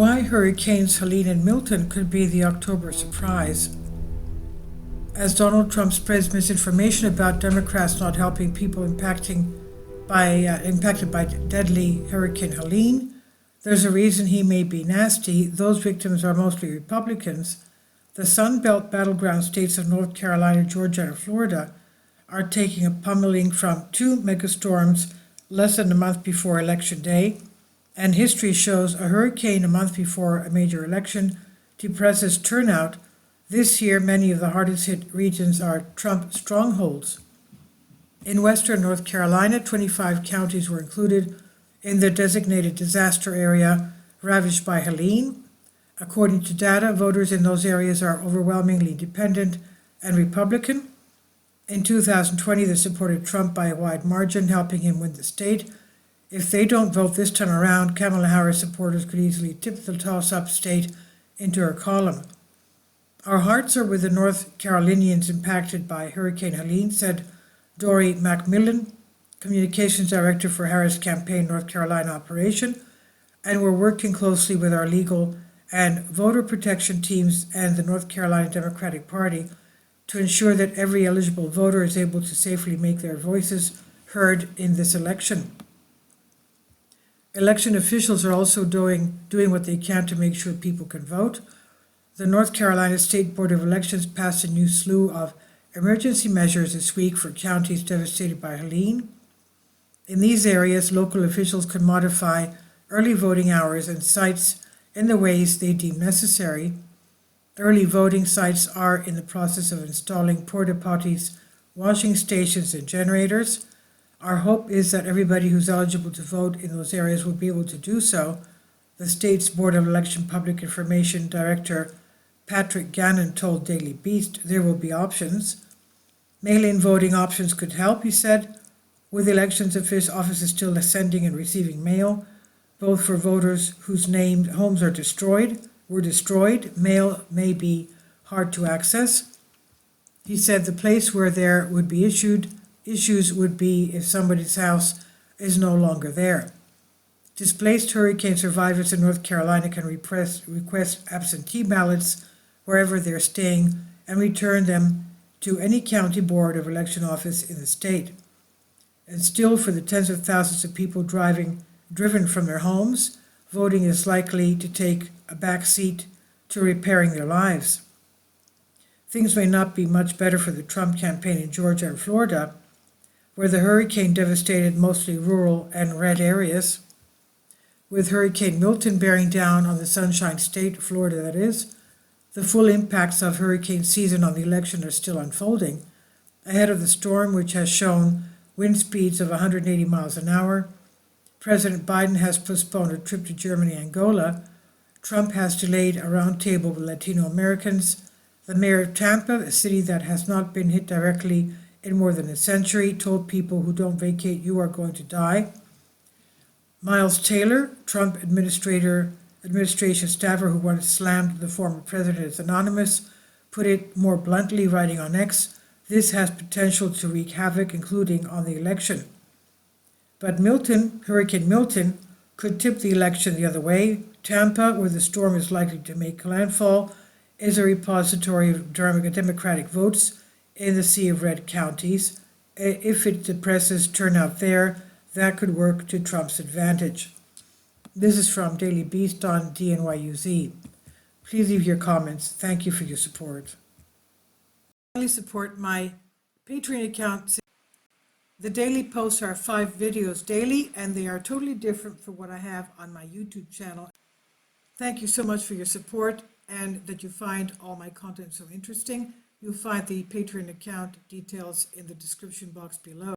Why Hurricanes Helene and Milton could be the October surprise. As Donald Trump spreads misinformation about Democrats not helping people impacted by deadly Hurricane Helene, there's a reason he may be nasty. Those victims are mostly Republicans. The Sun Belt battleground states of North Carolina, Georgia, and Florida are taking a pummeling from two megastorms less than a month before Election Day, and history shows a hurricane a month before a major election depresses turnout. This year, many of the hardest hit regions are Trump strongholds. In western North Carolina, 25 counties were included in the designated disaster area ravaged by Helene. According to data, voters in those areas are overwhelmingly independent and Republican. In 2020, they supported Trump by a wide margin, helping him win the state. If they don't vote this time around, Kamala Harris supporters could easily tip the toss-up state into her column. Our hearts are with the North Carolinians impacted by Hurricane Helene, said Dory McMillan, Communications Director for Harris' campaign North Carolina operation, and we're working closely with our legal and voter protection teams and the North Carolina Democratic Party to ensure that every eligible voter is able to safely make their voices heard in this election. Election officials are also doing what they can to make sure people can vote. The North Carolina State Board of Elections passed a new slew of emergency measures this week for counties devastated by Helene. In these areas, local officials can modify early voting hours and sites in the ways they deem necessary. Early voting sites are in the process of installing porta potties, washing stations, and generators. Our hope is that everybody who's eligible to vote in those areas will be able to do so. The state's Board of Election Public Information Director Patrick Gannon told Daily Beast there will be options. Mail-in voting options could help, he said, with elections offices still sending and receiving mail, both for voters whose named homes were destroyed. Mail may be hard to access. He said the place where there would be issues would be if somebody's house is no longer there. Displaced hurricane survivors in North Carolina can request absentee ballots wherever they're staying and return them to any county board of election office in the state. And still, for the tens of thousands of people driven from their homes, voting is likely to take a back seat to repairing their lives. Things may not be much better for the Trump campaign in Georgia and Florida, where the hurricane devastated mostly rural and red areas. With Hurricane Milton bearing down on the Sunshine State, Florida that is, the full impacts of hurricane season on the election are still unfolding. Ahead of the storm, which has shown wind speeds of 180 miles an hour, President Biden has postponed a trip to Germany and Angola. Trump has delayed a roundtable with Latino Americans. The mayor of Tampa, a city that has not been hit directly in more than a century, told people who don't vacate, you are going to die. Miles Taylor, Trump administration staffer who once slammed the former president as anonymous, put it more bluntly, writing on X, this has potential to wreak havoc, including on the election. But Hurricane Milton, could tip the election the other way. Tampa, where the storm is likely to make landfall, is a repository of Democratic votes in the sea of red counties. If it depresses turnout there, that could work to Trump's advantage. This is from Daily Beast on DNYUZ. Please leave your comments. Thank you for your support. Finally, support my Patreon account. The daily posts are 5 videos daily, and they are totally different from what I have on my YouTube channel. Thank you so much for your support and that you find all my content so interesting. You'll find the Patreon account details in the description box below.